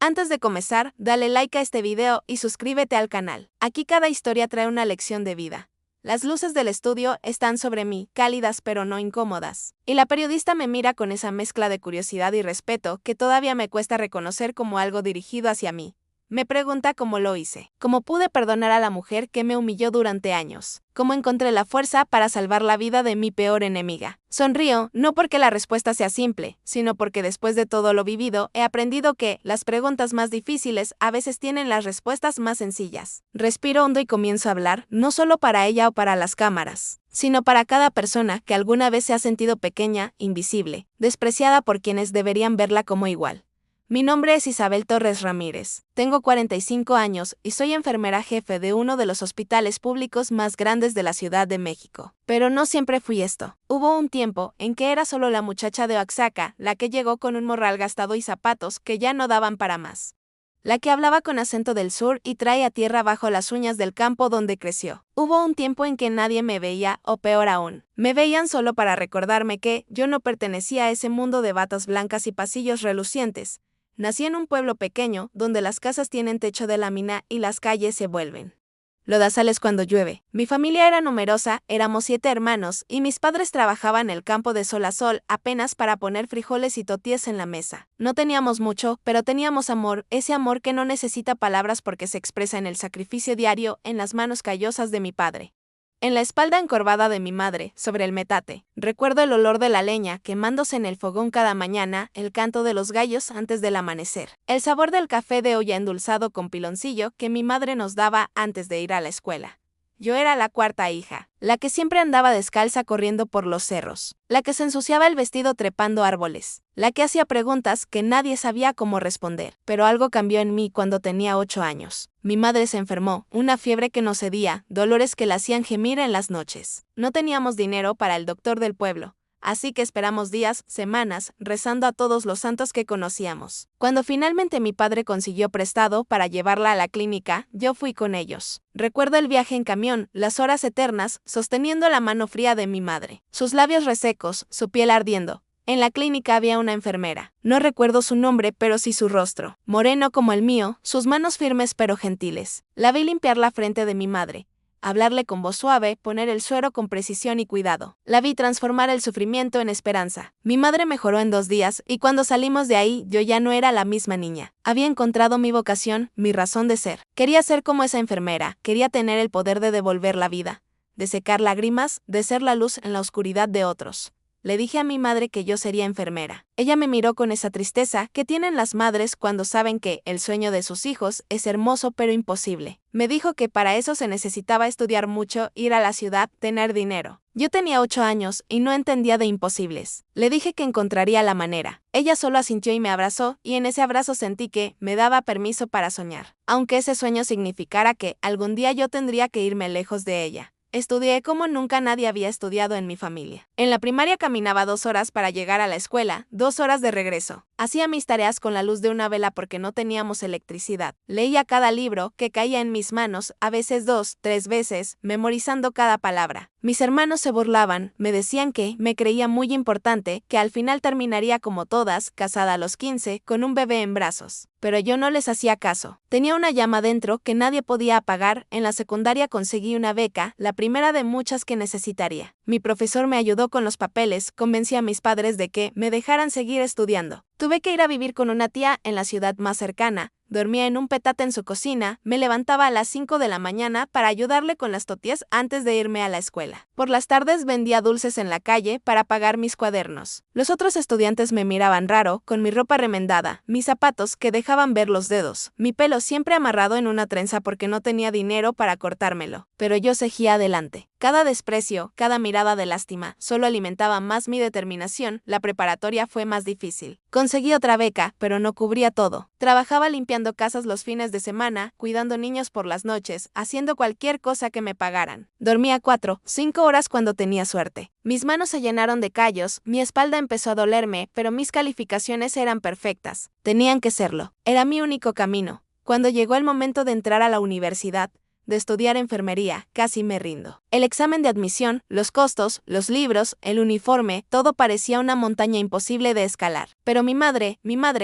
Antes de comenzar, dale like a este video y suscríbete al canal. Aquí cada historia trae una lección de vida. Las luces del estudio están sobre mí, cálidas pero no incómodas. Y la periodista me mira con esa mezcla de curiosidad y respeto que todavía me cuesta reconocer como algo dirigido hacia mí. Me pregunta cómo lo hice, cómo pude perdonar a la mujer que me humilló durante años, cómo encontré la fuerza para salvar la vida de mi peor enemiga. Sonrío, no porque la respuesta sea simple, sino porque después de todo lo vivido, he aprendido que las preguntas más difíciles a veces tienen las respuestas más sencillas. Respiro hondo y comienzo a hablar, no solo para ella o para las cámaras, sino para cada persona que alguna vez se ha sentido pequeña, invisible, despreciada por quienes deberían verla como igual. Mi nombre es Isabel Torres Ramírez, tengo 45 años y soy enfermera jefe de uno de los hospitales públicos más grandes de la Ciudad de México. Pero no siempre fui esto. Hubo un tiempo en que era solo la muchacha de Oaxaca, la que llegó con un morral gastado y zapatos que ya no daban para más. La que hablaba con acento del sur y trae a tierra bajo las uñas del campo donde creció. Hubo un tiempo en que nadie me veía, o peor aún, me veían solo para recordarme que yo no pertenecía a ese mundo de batas blancas y pasillos relucientes. Nací en un pueblo pequeño, donde las casas tienen techo de lámina y las calles se vuelven lodazales cuando llueve. Mi familia era numerosa, éramos 7 hermanos, y mis padres trabajaban el campo de sol a sol, apenas para poner frijoles y tortillas en la mesa. No teníamos mucho, pero teníamos amor, ese amor que no necesita palabras porque se expresa en el sacrificio diario, en las manos callosas de mi padre. En la espalda encorvada de mi madre, sobre el metate, recuerdo el olor de la leña quemándose en el fogón cada mañana, el canto de los gallos antes del amanecer, el sabor del café de olla endulzado con piloncillo que mi madre nos daba antes de ir a la escuela. Yo era la cuarta hija, la que siempre andaba descalza corriendo por los cerros, la que se ensuciaba el vestido trepando árboles, la que hacía preguntas que nadie sabía cómo responder. Pero algo cambió en mí cuando tenía 8 años. Mi madre se enfermó, una fiebre que no cedía, dolores que la hacían gemir en las noches. No teníamos dinero para el doctor del pueblo, así que esperamos días, semanas, rezando a todos los santos que conocíamos. Cuando finalmente mi padre consiguió prestado para llevarla a la clínica, yo fui con ellos. Recuerdo el viaje en camión, las horas eternas, sosteniendo la mano fría de mi madre, sus labios resecos, su piel ardiendo. En la clínica había una enfermera. No recuerdo su nombre, pero sí su rostro. Moreno como el mío, sus manos firmes pero gentiles. La vi limpiar la frente de mi madre, hablarle con voz suave, poner el suero con precisión y cuidado. La vi transformar el sufrimiento en esperanza. Mi madre mejoró en 2 días, y cuando salimos de ahí, yo ya no era la misma niña. Había encontrado mi vocación, mi razón de ser. Quería ser como esa enfermera, quería tener el poder de devolver la vida, de secar lágrimas, de ser la luz en la oscuridad de otros. Le dije a mi madre que yo sería enfermera. Ella me miró con esa tristeza que tienen las madres cuando saben que el sueño de sus hijos es hermoso pero imposible. Me dijo que para eso se necesitaba estudiar mucho, ir a la ciudad, tener dinero. Yo tenía 8 años y no entendía de imposibles. Le dije que encontraría la manera. Ella solo asintió y me abrazó, y en ese abrazo sentí que me daba permiso para soñar, aunque ese sueño significara que algún día yo tendría que irme lejos de ella. Estudié como nunca nadie había estudiado en mi familia. En la primaria caminaba 2 horas para llegar a la escuela, 2 horas de regreso. Hacía mis tareas con la luz de una vela porque no teníamos electricidad. Leía cada libro que caía en mis manos, a veces 2, 3 veces, memorizando cada palabra. Mis hermanos se burlaban, me decían que me creía muy importante, que al final terminaría como todas, casada a los 15, con un bebé en brazos. Pero yo no les hacía caso. Tenía una llama dentro que nadie podía apagar. En la secundaria conseguí una beca, la primera de muchas que necesitaría. Mi profesor me ayudó con los papeles, convencí a mis padres de que me dejaran seguir estudiando. Tuve que ir a vivir con una tía en la ciudad más cercana. Dormía en un petate en su cocina, me levantaba a las 5 de la mañana para ayudarle con las tortillas antes de irme a la escuela. Por las tardes vendía dulces en la calle para pagar mis cuadernos. Los otros estudiantes me miraban raro, con mi ropa remendada, mis zapatos que dejaban ver los dedos, mi pelo siempre amarrado en una trenza porque no tenía dinero para cortármelo. Pero yo seguía adelante. Cada desprecio, cada mirada de lástima, solo alimentaba más mi determinación. La preparatoria fue más difícil. Conseguí otra beca, pero no cubría todo. Trabajaba limpiando casas los fines de semana, cuidando niños por las noches, haciendo cualquier cosa que me pagaran. Dormía 4, 5 horas cuando tenía suerte. Mis manos se llenaron de callos, mi espalda empezó a dolerme, pero mis calificaciones eran perfectas. Tenían que serlo. Era mi único camino. Cuando llegó el momento de entrar a la universidad, de estudiar enfermería, casi me rindo. El examen de admisión, los costos, los libros, el uniforme, todo parecía una montaña imposible de escalar. Pero mi madre,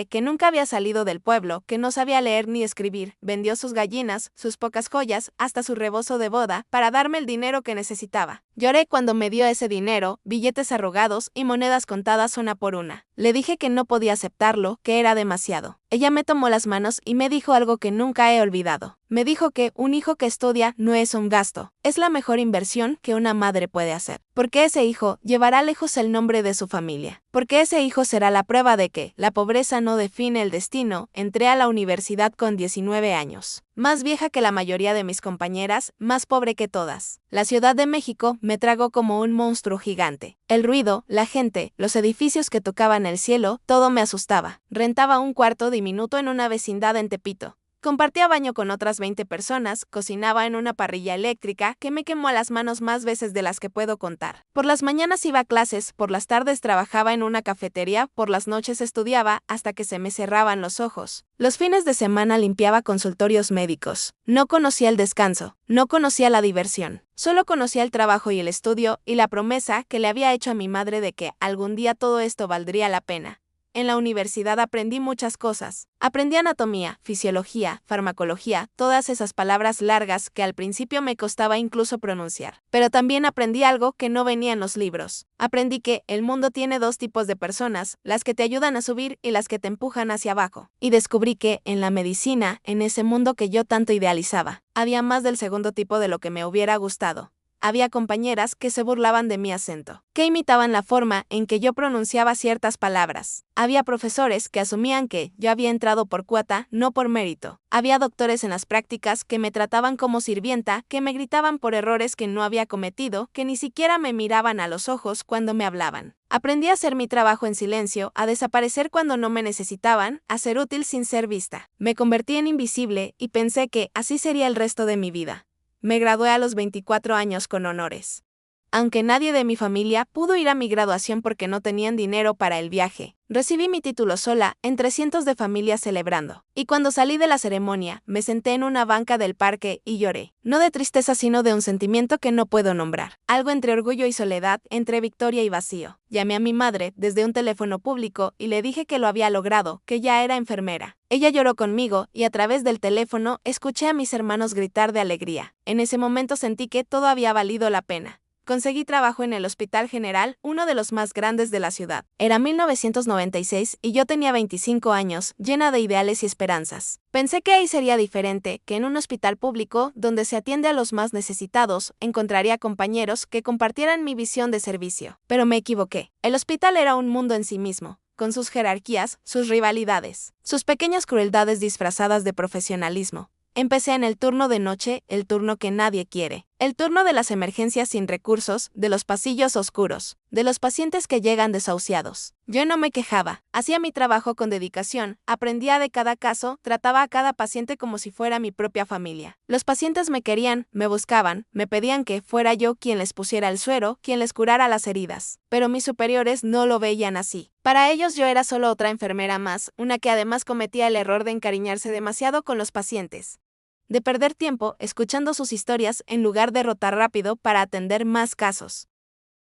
que nunca había salido del pueblo, que no sabía leer ni escribir, vendió sus gallinas, sus pocas joyas, hasta su rebozo de boda, para darme el dinero que necesitaba. Lloré cuando me dio ese dinero, billetes arrugados y monedas contadas una por una. Le dije que no podía aceptarlo, que era demasiado. Ella me tomó las manos y me dijo algo que nunca he olvidado. Me dijo que un hijo que estudia no es un gasto, es la mejor inversión que una madre puede hacer. Porque ese hijo llevará lejos el nombre de su familia. Porque ese hijo será la prueba de que la pobreza no define el destino. Entré a la universidad con 19 años. Más vieja que la mayoría de mis compañeras, más pobre que todas. La Ciudad de México me tragó como un monstruo gigante. El ruido, la gente, los edificios que tocaban el cielo, todo me asustaba. Rentaba un cuarto diminuto en una vecindad en Tepito. Compartía baño con otras 20 personas, cocinaba en una parrilla eléctrica que me quemó las manos más veces de las que puedo contar. Por las mañanas iba a clases, por las tardes trabajaba en una cafetería, por las noches estudiaba hasta que se me cerraban los ojos. Los fines de semana limpiaba consultorios médicos. No conocía el descanso, no conocía la diversión. Solo conocía el trabajo y el estudio y la promesa que le había hecho a mi madre de que algún día todo esto valdría la pena. En la universidad aprendí muchas cosas. Aprendí anatomía, fisiología, farmacología, todas esas palabras largas que al principio me costaba incluso pronunciar. Pero también aprendí algo que no venía en los libros. Aprendí que el mundo tiene dos tipos de personas, las que te ayudan a subir y las que te empujan hacia abajo. Y descubrí que, en la medicina, en ese mundo que yo tanto idealizaba, había más del segundo tipo de lo que me hubiera gustado. Había compañeras que se burlaban de mi acento, que imitaban la forma en que yo pronunciaba ciertas palabras. Había profesores que asumían que yo había entrado por cuota, no por mérito. Había doctores en las prácticas que me trataban como sirvienta, que me gritaban por errores que no había cometido, que ni siquiera me miraban a los ojos cuando me hablaban. Aprendí a hacer mi trabajo en silencio, a desaparecer cuando no me necesitaban, a ser útil sin ser vista. Me convertí en invisible y pensé que así sería el resto de mi vida. Me gradué a los 24 años con honores. Aunque nadie de mi familia pudo ir a mi graduación porque no tenían dinero para el viaje, recibí mi título sola, entre cientos de familias celebrando. Y cuando salí de la ceremonia, me senté en una banca del parque y lloré. No de tristeza, sino de un sentimiento que no puedo nombrar. Algo entre orgullo y soledad, entre victoria y vacío. Llamé a mi madre desde un teléfono público y le dije que lo había logrado, que ya era enfermera. Ella lloró conmigo y a través del teléfono escuché a mis hermanos gritar de alegría. En ese momento sentí que todo había valido la pena. Conseguí trabajo en el Hospital General, uno de los más grandes de la ciudad. Era 1996 y yo tenía 25 años, llena de ideales y esperanzas. Pensé que ahí sería diferente, que en un hospital público, donde se atiende a los más necesitados, encontraría compañeros que compartieran mi visión de servicio. Pero me equivoqué. El hospital era un mundo en sí mismo, con sus jerarquías, sus rivalidades, sus pequeñas crueldades disfrazadas de profesionalismo. Empecé en el turno de noche, el turno que nadie quiere. El turno de las emergencias sin recursos, de los pasillos oscuros, de los pacientes que llegan desahuciados. Yo no me quejaba, hacía mi trabajo con dedicación, aprendía de cada caso, trataba a cada paciente como si fuera mi propia familia. Los pacientes me querían, me buscaban, me pedían que fuera yo quien les pusiera el suero, quien les curara las heridas. Pero mis superiores no lo veían así. Para ellos yo era solo otra enfermera más, una que además cometía el error de encariñarse demasiado con los pacientes. De perder tiempo escuchando sus historias en lugar de rotar rápido para atender más casos.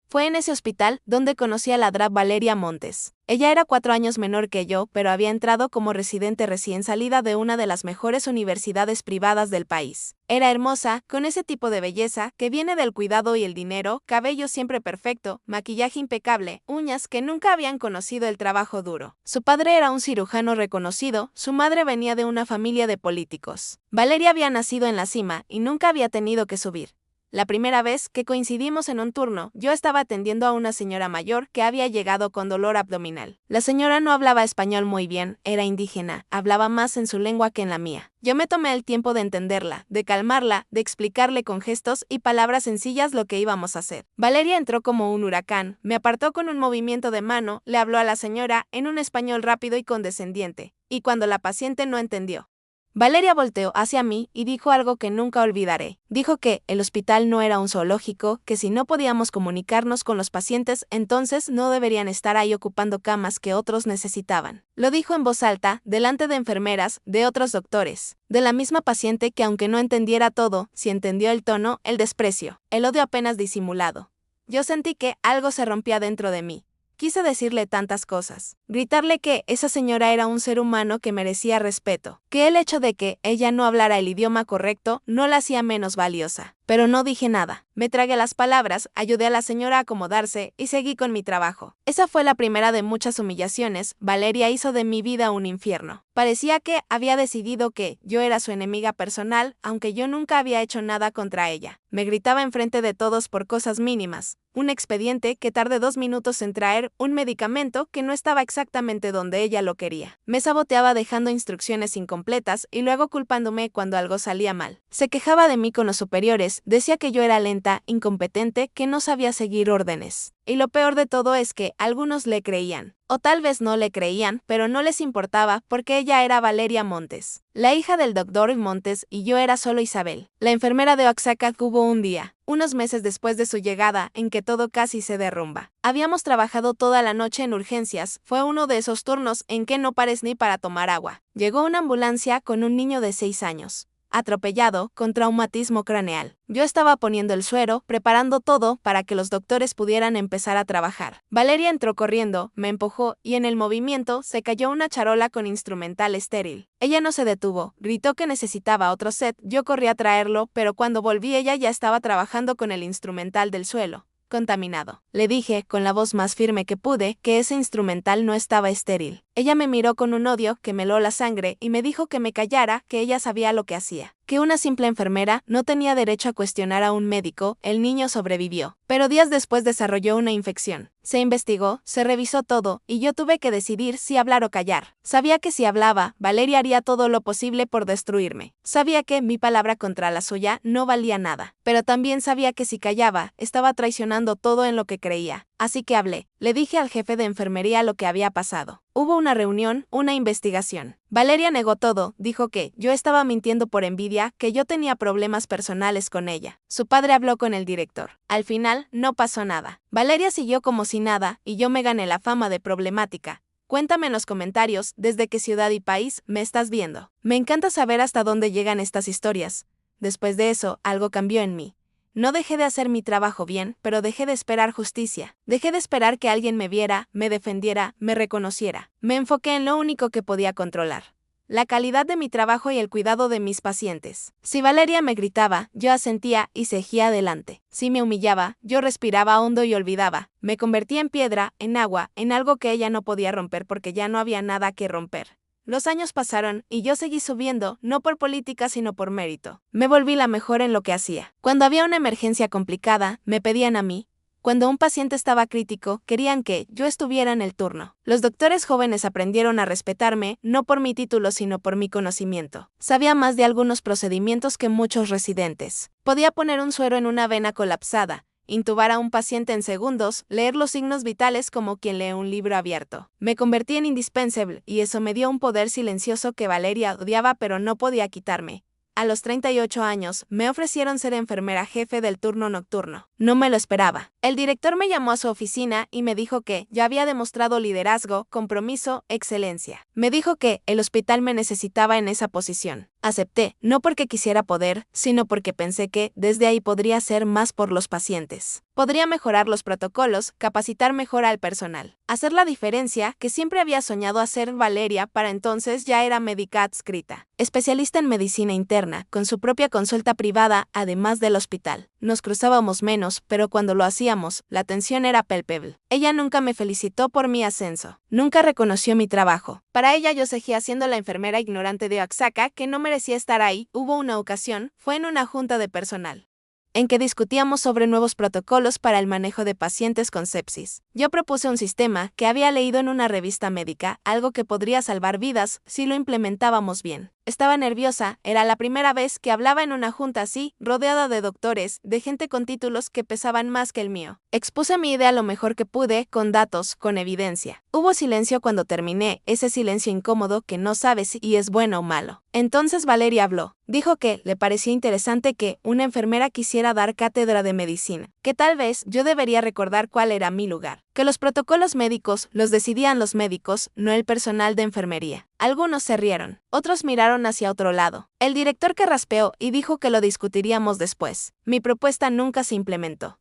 Fue en ese hospital donde conocí a la DRAP Valeria Montes. Ella era 4 años menor que yo, pero había entrado como residente recién salida de una de las mejores universidades privadas del país. Era hermosa, con ese tipo de belleza que viene del cuidado y el dinero, cabello siempre perfecto, maquillaje impecable, uñas que nunca habían conocido el trabajo duro. Su padre era un cirujano reconocido, su madre venía de una familia de políticos. Valeria había nacido en la cima y nunca había tenido que subir. La primera vez que coincidimos en un turno, yo estaba atendiendo a una señora mayor que había llegado con dolor abdominal. La señora no hablaba español muy bien, era indígena, hablaba más en su lengua que en la mía. Yo me tomé el tiempo de entenderla, de calmarla, de explicarle con gestos y palabras sencillas lo que íbamos a hacer. Valeria entró como un huracán, me apartó con un movimiento de mano, le habló a la señora en un español rápido y condescendiente, y cuando la paciente no entendió, Valeria volteó hacia mí y dijo algo que nunca olvidaré. Dijo que el hospital no era un zoológico, que si no podíamos comunicarnos con los pacientes, entonces no deberían estar ahí ocupando camas que otros necesitaban. Lo dijo en voz alta, delante de enfermeras, de otros doctores, de la misma paciente que aunque no entendiera todo, sí entendió el tono, el desprecio, el odio apenas disimulado. Yo sentí que algo se rompía dentro de mí. Quise decirle tantas cosas, gritarle que esa señora era un ser humano que merecía respeto, que el hecho de que ella no hablara el idioma correcto no la hacía menos valiosa. Pero no dije nada. Me tragué las palabras, ayudé a la señora a acomodarse y seguí con mi trabajo. Esa fue la primera de muchas humillaciones. Valeria hizo de mi vida un infierno. Parecía que había decidido que yo era su enemiga personal, aunque yo nunca había hecho nada contra ella. Me gritaba enfrente de todos por cosas mínimas. Un expediente que tardé 2 minutos en traer, un medicamento que no estaba exactamente donde ella lo quería. Me saboteaba dejando instrucciones incompletas y luego culpándome cuando algo salía mal. Se quejaba de mí con los superiores. Decía que yo era lenta, incompetente, que no sabía seguir órdenes. Y lo peor de todo es que algunos le creían. O tal vez no le creían, pero no les importaba porque ella era Valeria Montes, la hija del doctor Montes, y yo era solo Isabel, la enfermera de Oaxaca. Hubo un día, unos meses después de su llegada, en que todo casi se derrumba. Habíamos trabajado toda la noche en urgencias. Fue uno de esos turnos en que no pares ni para tomar agua. Llegó una ambulancia con un niño de 6 años. Atropellado, con traumatismo craneal. Yo estaba poniendo el suero, preparando todo para que los doctores pudieran empezar a trabajar. Valeria entró corriendo, me empujó y en el movimiento se cayó una charola con instrumental estéril. Ella no se detuvo, gritó que necesitaba otro set. Yo corrí a traerlo, pero cuando volví ella ya estaba trabajando con el instrumental del suelo contaminado. Le dije, con la voz más firme que pude, que ese instrumental no estaba estéril. Ella me miró con un odio que me heló la sangre y me dijo que me callara, que ella sabía lo que hacía, que una simple enfermera no tenía derecho a cuestionar a un médico. El niño sobrevivió, pero días después desarrolló una infección. Se investigó, se revisó todo, y yo tuve que decidir si hablar o callar. Sabía que si hablaba, Valeria haría todo lo posible por destruirme. Sabía que mi palabra contra la suya no valía nada, pero también sabía que si callaba, estaba traicionando todo en lo que creía. Así que hablé. Le dije al jefe de enfermería lo que había pasado. Hubo una reunión, una investigación. Valeria negó todo, dijo que yo estaba mintiendo por envidia, que yo tenía problemas personales con ella. Su padre habló con el director. Al final, no pasó nada. Valeria siguió como si nada, y yo me gané la fama de problemática. Cuéntame en los comentarios desde qué ciudad y país me estás viendo. Me encanta saber hasta dónde llegan estas historias. Después de eso, algo cambió en mí. No dejé de hacer mi trabajo bien, pero dejé de esperar justicia. Dejé de esperar que alguien me viera, me defendiera, me reconociera. Me enfoqué en lo único que podía controlar: la calidad de mi trabajo y el cuidado de mis pacientes. Si Valeria me gritaba, yo asentía y seguía adelante. Si me humillaba, yo respiraba hondo y olvidaba. Me convertí en piedra, en agua, en algo que ella no podía romper porque ya no había nada que romper. Los años pasaron y yo seguí subiendo, no por política sino por mérito. Me volví la mejor en lo que hacía. Cuando había una emergencia complicada, me pedían a mí. Cuando un paciente estaba crítico, querían que yo estuviera en el turno. Los doctores jóvenes aprendieron a respetarme, no por mi título sino por mi conocimiento. Sabía más de algunos procedimientos que muchos residentes. Podía poner un suero en una vena colapsada, intubar a un paciente en segundos, leer los signos vitales como quien lee un libro abierto. Me convertí en indispensable y eso me dio un poder silencioso que Valeria odiaba pero no podía quitarme. A los 38 años, me ofrecieron ser enfermera jefe del turno nocturno. No me lo esperaba. El director me llamó a su oficina y me dijo que yo había demostrado liderazgo, compromiso, excelencia. Me dijo que el hospital me necesitaba en esa posición. Acepté, no porque quisiera poder, sino porque pensé que desde ahí podría hacer más por los pacientes. Podría mejorar los protocolos, capacitar mejor al personal, hacer la diferencia que siempre había soñado hacer. Valeria para entonces ya era médica adscrita, especialista en medicina interna, con su propia consulta privada, además del hospital. Nos cruzábamos menos, pero cuando lo hacíamos, la tensión era palpable. Ella nunca me felicitó por mi ascenso. Nunca reconoció mi trabajo. Para ella yo seguía siendo la enfermera ignorante de Oaxaca que no merecía estar ahí. Hubo una ocasión, fue en una junta de personal, en que discutíamos sobre nuevos protocolos para el manejo de pacientes con sepsis. Yo propuse un sistema que había leído en una revista médica, algo que podría salvar vidas si lo implementábamos bien. Estaba nerviosa, era la primera vez que hablaba en una junta así, rodeada de doctores, de gente con títulos que pesaban más que el mío. Expuse mi idea lo mejor que pude, con datos, con evidencia. Hubo silencio cuando terminé, ese silencio incómodo que no sabes si es bueno o malo. Entonces Valeria habló. Dijo que le parecía interesante que una enfermera quisiera dar cátedra de medicina, que tal vez yo debería recordar cuál era mi lugar, que los protocolos médicos los decidían los médicos, no el personal de enfermería. Algunos se rieron, otros miraron hacia otro lado. El director carraspeó y dijo que lo discutiríamos después. Mi propuesta nunca se implementó.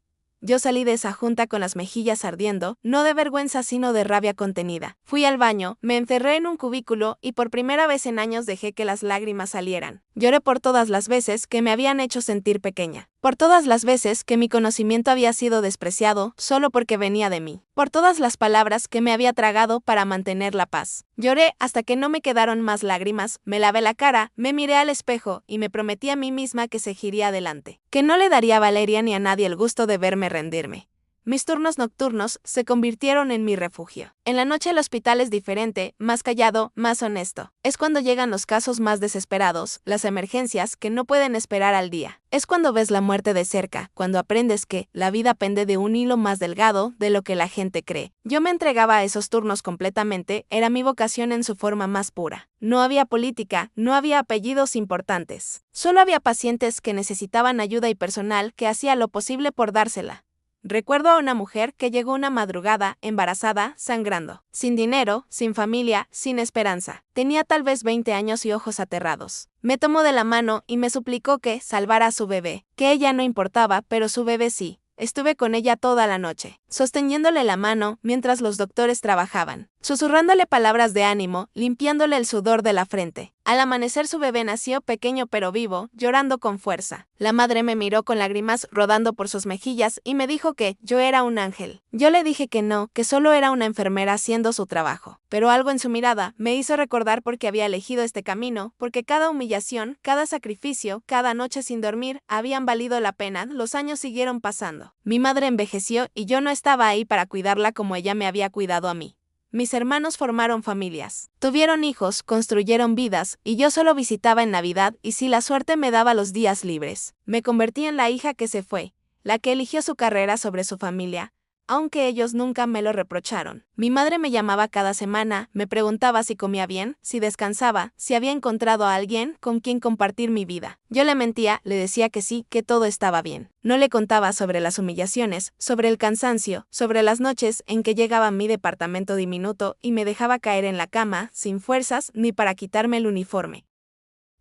Yo salí de esa junta con las mejillas ardiendo, no de vergüenza sino de rabia contenida. Fui al baño, me encerré en un cubículo y por primera vez en años dejé que las lágrimas salieran. Lloré por todas las veces que me habían hecho sentir pequeña. Por todas las veces que mi conocimiento había sido despreciado solo porque venía de mí. Por todas las palabras que me había tragado para mantener la paz. Lloré hasta que no me quedaron más lágrimas, me lavé la cara, me miré al espejo y me prometí a mí misma que seguiría adelante. Que no le daría a Valeria ni a nadie el gusto de verme rendirme. Mis turnos nocturnos se convirtieron en mi refugio. En la noche el hospital es diferente, más callado, más honesto. Es cuando llegan los casos más desesperados, las emergencias que no pueden esperar al día. Es cuando ves la muerte de cerca, cuando aprendes que la vida pende de un hilo más delgado de lo que la gente cree. Yo me entregaba a esos turnos completamente, era mi vocación en su forma más pura. No había política, no había apellidos importantes. Solo había pacientes que necesitaban ayuda y personal que hacía lo posible por dársela. Recuerdo a una mujer que llegó una madrugada, embarazada, sangrando, sin dinero, sin familia, sin esperanza. Tenía tal vez 20 años y ojos aterrados. Me tomó de la mano y me suplicó que salvara a su bebé, que ella no importaba, pero su bebé sí. Estuve con ella toda la noche, sosteniéndole la mano mientras los doctores trabajaban, susurrándole palabras de ánimo, limpiándole el sudor de la frente. Al amanecer su bebé nació pequeño pero vivo, llorando con fuerza. La madre me miró con lágrimas rodando por sus mejillas y me dijo que yo era un ángel. Yo le dije que no, que solo era una enfermera haciendo su trabajo. Pero algo en su mirada me hizo recordar por qué había elegido este camino, porque cada humillación, cada sacrificio, cada noche sin dormir habían valido la pena, los años siguieron pasando. Mi madre envejeció y yo no estaba ahí para cuidarla como ella me había cuidado a mí. Mis hermanos formaron familias, tuvieron hijos, construyeron vidas, y yo solo visitaba en Navidad y si la suerte me daba los días libres. Me convertí en la hija que se fue, la que eligió su carrera sobre su familia, aunque ellos nunca me lo reprocharon. Mi madre me llamaba cada semana, me preguntaba si comía bien, si descansaba, si había encontrado a alguien con quien compartir mi vida. Yo le mentía, le decía que sí, que todo estaba bien. No le contaba sobre las humillaciones, sobre el cansancio, sobre las noches en que llegaba a mi departamento diminuto y me dejaba caer en la cama, sin fuerzas ni para quitarme el uniforme.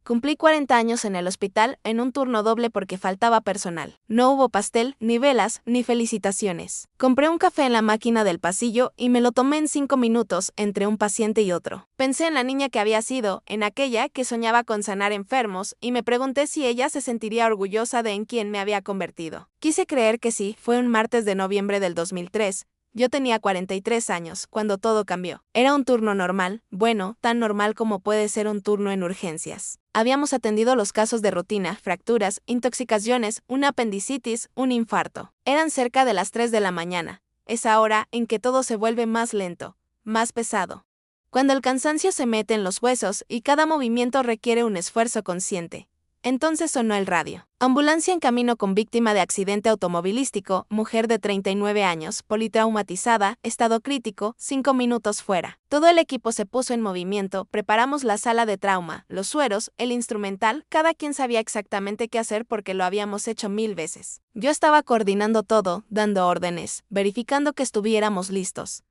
Cumplí 40 años en el hospital en un turno doble porque faltaba personal. No hubo pastel, ni velas, ni felicitaciones. Compré un café en la máquina del pasillo y me lo tomé en 5 minutos entre un paciente y otro. Pensé en la niña que había sido, en aquella que soñaba con sanar enfermos, y me pregunté si ella se sentiría orgullosa de en quien me había convertido. Quise creer que sí, fue un martes de noviembre del 2003. Yo tenía 43 años, cuando todo cambió. Era un turno normal, bueno, tan normal como puede ser un turno en urgencias. Habíamos atendido los casos de rutina, fracturas, intoxicaciones, una apendicitis, un infarto. Eran cerca de las 3 de la mañana, esa hora en que todo se vuelve más lento, más pesado. Cuando el cansancio se mete en los huesos y cada movimiento requiere un esfuerzo consciente. Entonces sonó el radio. Ambulancia en camino con víctima de accidente automovilístico, mujer de 39 años, politraumatizada, estado crítico, 5 minutos fuera. Todo el equipo se puso en movimiento, preparamos la sala de trauma, los sueros, el instrumental, cada quien sabía exactamente qué hacer porque lo habíamos hecho 1000 veces. Yo estaba coordinando todo, dando órdenes, verificando que estuviéramos listos.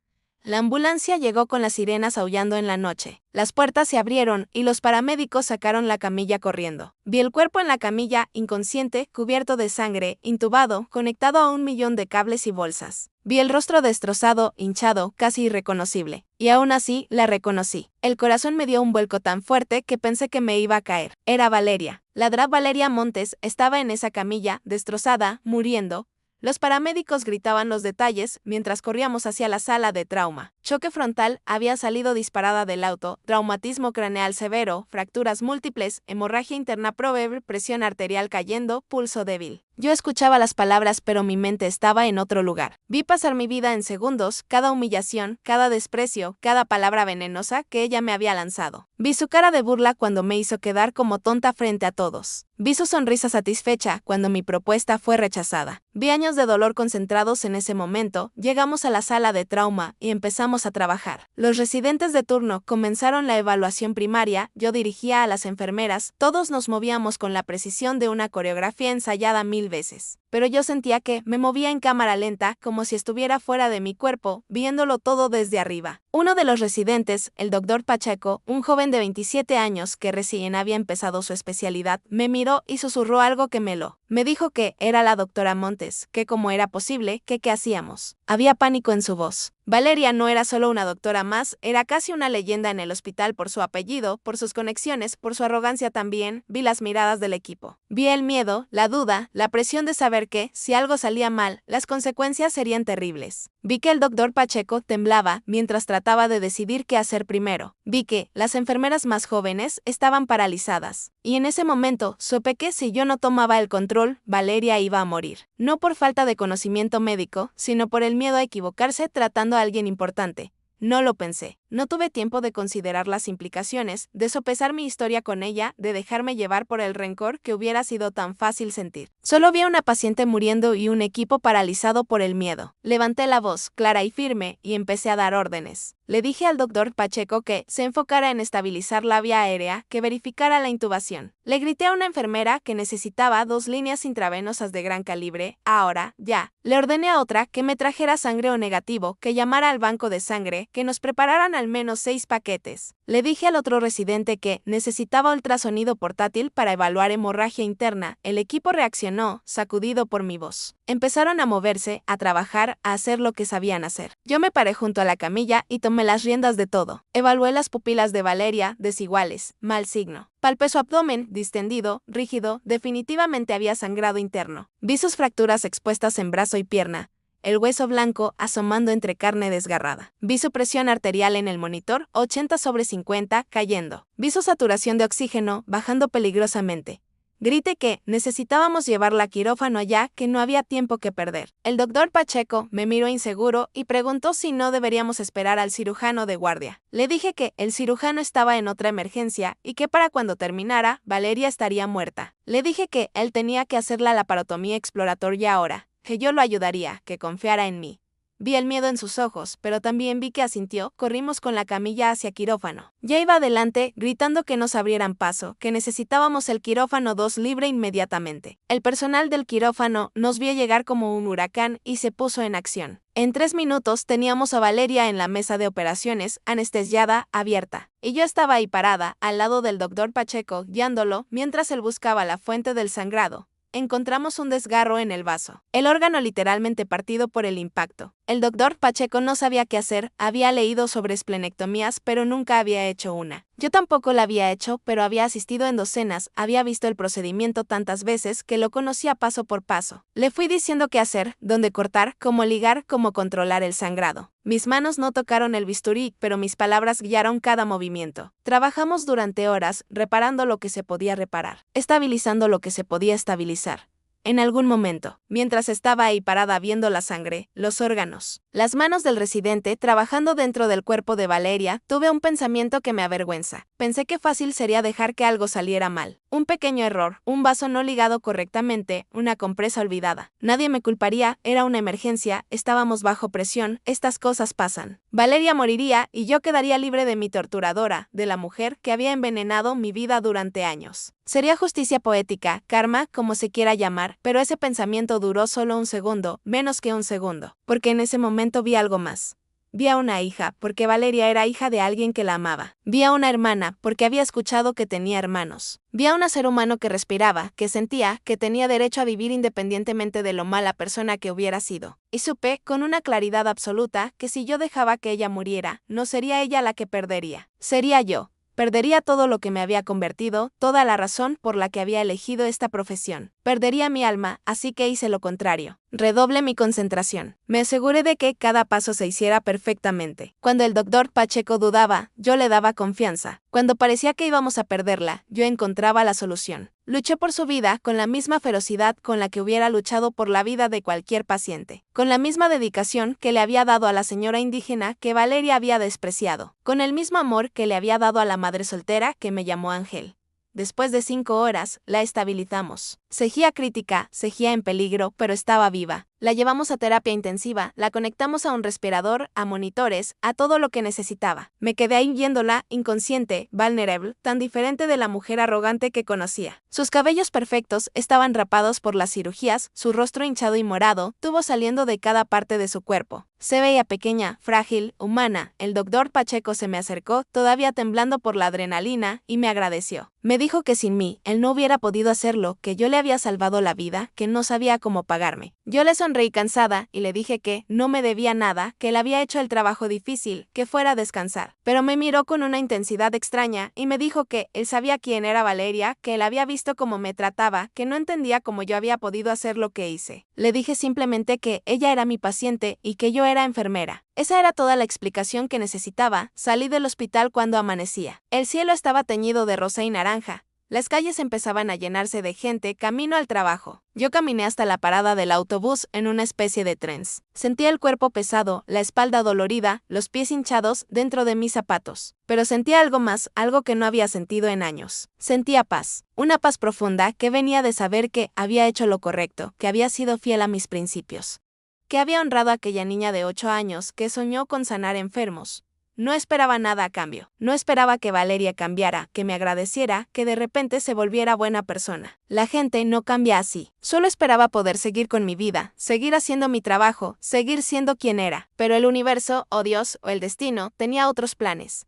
La ambulancia llegó con las sirenas aullando en la noche. Las puertas se abrieron y los paramédicos sacaron la camilla corriendo. Vi el cuerpo en la camilla, inconsciente, cubierto de sangre, intubado, conectado a 1.000.000 de cables y bolsas. Vi el rostro destrozado, hinchado, casi irreconocible. Y aún así, la reconocí. El corazón me dio un vuelco tan fuerte que pensé que me iba a caer. Era Valeria. La DRAP Valeria Montes estaba en esa camilla, destrozada, muriendo. Los paramédicos gritaban los detalles mientras corríamos hacia la sala de trauma. choque frontal, había salido disparada del auto, traumatismo craneal severo, fracturas múltiples, hemorragia interna probable, presión arterial cayendo, pulso débil. Yo escuchaba las palabras, pero mi mente estaba en otro lugar. Vi pasar mi vida en segundos, cada humillación, cada desprecio, cada palabra venenosa que ella me había lanzado. Vi su cara de burla cuando me hizo quedar como tonta frente a todos. Vi su sonrisa satisfecha cuando mi propuesta fue rechazada. Vi años de dolor concentrados en ese momento. Llegamos a la sala de trauma y empezamos a trabajar. Los residentes de turno comenzaron la evaluación primaria, yo dirigía a las enfermeras, todos nos movíamos con la precisión de una coreografía ensayada 1000 veces. Pero yo sentía que me movía en cámara lenta, como si estuviera fuera de mi cuerpo, viéndolo todo desde arriba. Uno de los residentes, el doctor Pacheco, un joven de 27 años que recién había empezado su especialidad, me miró y susurró algo que me dijo que era la doctora Montes, que cómo era posible, que qué hacíamos. Había pánico en su voz. Valeria no era solo una doctora más, era casi una leyenda en el hospital por su apellido, por sus conexiones, por su arrogancia también. Vi las miradas del equipo. Vi el miedo, la duda, la presión de saber que, si algo salía mal, las consecuencias serían terribles. Vi que el doctor Pacheco temblaba mientras trataba de decidir qué hacer primero. Vi que las enfermeras más jóvenes estaban paralizadas. Y en ese momento, supe que si yo no tomaba el control, Valeria iba a morir. No por falta de conocimiento médico, sino por el miedo a equivocarse tratando a alguien importante. No lo pensé. No tuve tiempo de considerar las implicaciones, de sopesar mi historia con ella, de dejarme llevar por el rencor que hubiera sido tan fácil sentir. Solo vi a una paciente muriendo y un equipo paralizado por el miedo. Levanté la voz, clara y firme, y empecé a dar órdenes. Le dije al doctor Pacheco que se enfocara en estabilizar la vía aérea, que verificara la intubación. Le grité a una enfermera que necesitaba 2 líneas intravenosas de gran calibre, ahora, ya. Le ordené a otra que me trajera sangre O negativo, que llamara al banco de sangre, que nos prepararan al menos 6 paquetes. Le dije al otro residente que necesitaba ultrasonido portátil para evaluar hemorragia interna. El equipo reaccionó, sacudido por mi voz. Empezaron a moverse, a trabajar, a hacer lo que sabían hacer. Yo me paré junto a la camilla y tomé las riendas de todo. Evalué las pupilas de Valeria, desiguales, mal signo. Palpé su abdomen, distendido, rígido, definitivamente había sangrado interno. Vi sus fracturas expuestas en brazo y pierna, el hueso blanco asomando entre carne desgarrada. Vi su presión arterial en el monitor, 80/50, cayendo. Vi su saturación de oxígeno, bajando peligrosamente. Grité que necesitábamos llevarla a quirófano ya, que no había tiempo que perder. El doctor Pacheco me miró inseguro y preguntó si no deberíamos esperar al cirujano de guardia. Le dije que el cirujano estaba en otra emergencia y que para cuando terminara, Valeria estaría muerta. Le dije que él tenía que hacer la laparotomía exploratoria ahora, que yo lo ayudaría, que confiara en mí. Vi el miedo en sus ojos, pero también vi que asintió. Corrimos con la camilla hacia quirófano. Ya iba adelante, gritando que nos abrieran paso, que necesitábamos el quirófano 2 libre inmediatamente. El personal del quirófano nos vio llegar como un huracán y se puso en acción. En 3 minutos teníamos a Valeria en la mesa de operaciones, anestesiada, abierta. Y yo estaba ahí parada, al lado del doctor Pacheco, guiándolo, mientras él buscaba la fuente del sangrado. Encontramos un desgarro en el vaso, el órgano literalmente partido por el impacto. El doctor Pacheco no sabía qué hacer, había leído sobre esplenectomías, pero nunca había hecho una. Yo tampoco la había hecho, pero había asistido en docenas, había visto el procedimiento tantas veces que lo conocía paso por paso. Le fui diciendo qué hacer, dónde cortar, cómo ligar, cómo controlar el sangrado. Mis manos no tocaron el bisturí, pero mis palabras guiaron cada movimiento. Trabajamos durante horas, reparando lo que se podía reparar, estabilizando lo que se podía estabilizar. En algún momento, mientras estaba ahí parada viendo la sangre, los órganos, las manos del residente trabajando dentro del cuerpo de Valeria, tuve un pensamiento que me avergüenza. Pensé que fácil sería dejar que algo saliera mal. Un pequeño error, un vaso no ligado correctamente, una compresa olvidada. Nadie me culparía, era una emergencia, estábamos bajo presión, estas cosas pasan. Valeria moriría y yo quedaría libre de mi torturadora, de la mujer que había envenenado mi vida durante años. Sería justicia poética, karma, como se quiera llamar, pero ese pensamiento duró solo un segundo, menos que un segundo, porque en ese momento vi algo más. Vi a una hija, porque Valeria era hija de alguien que la amaba. Vi a una hermana, porque había escuchado que tenía hermanos. Vi a un ser humano que respiraba, que sentía, que tenía derecho a vivir independientemente de lo mala persona que hubiera sido. Y supe, con una claridad absoluta, que si yo dejaba que ella muriera, no sería ella la que perdería. Sería yo. Perdería todo lo que me había convertido, toda la razón por la que había elegido esta profesión. Perdería mi alma, así que hice lo contrario. Redoble mi concentración. Me aseguré de que cada paso se hiciera perfectamente. Cuando el doctor Pacheco dudaba, yo le daba confianza. Cuando parecía que íbamos a perderla, yo encontraba la solución. Luché por su vida con la misma ferocidad con la que hubiera luchado por la vida de cualquier paciente, con la misma dedicación que le había dado a la señora indígena que Valeria había despreciado, con el mismo amor que le había dado a la madre soltera que me llamó Ángel. Después de 5 horas, la estabilizamos. Seguía crítica, seguía en peligro, pero estaba viva. La llevamos a terapia intensiva, la conectamos a un respirador, a monitores, a todo lo que necesitaba. Me quedé ahí viéndola, inconsciente, vulnerable, tan diferente de la mujer arrogante que conocía. Sus cabellos perfectos estaban rapados por las cirugías, su rostro hinchado y morado, tubo saliendo de cada parte de su cuerpo. Se veía pequeña, frágil, humana. El doctor Pacheco se me acercó, todavía temblando por la adrenalina, y me agradeció. Me dijo que sin mí, él no hubiera podido hacerlo, que yo le había salvado la vida, que no sabía cómo pagarme. Yo le sonreí cansada y le dije que no me debía nada, que él había hecho el trabajo difícil, que fuera a descansar. Pero me miró con una intensidad extraña y me dijo que él sabía quién era Valeria, que él había visto cómo me trataba, que no entendía cómo yo había podido hacer lo que hice. Le dije simplemente que ella era mi paciente y que yo era enfermera. Esa era toda la explicación que necesitaba. Salí del hospital cuando amanecía. El cielo estaba teñido de rosa y naranja. Las calles empezaban a llenarse de gente camino al trabajo. Yo caminé hasta la parada del autobús en una especie de trens. Sentía el cuerpo pesado, la espalda dolorida, los pies hinchados dentro de mis zapatos. Pero sentía algo más, algo que no había sentido en años. Sentía paz. Una paz profunda que venía de saber que había hecho lo correcto, que había sido fiel a mis principios. Que había honrado a aquella niña de 8 años que soñó con sanar enfermos. No esperaba nada a cambio. No esperaba que Valeria cambiara, que me agradeciera, que de repente se volviera buena persona. La gente no cambia así. Solo esperaba poder seguir con mi vida, seguir haciendo mi trabajo, seguir siendo quien era. Pero el universo, o Dios, o el destino, tenía otros planes.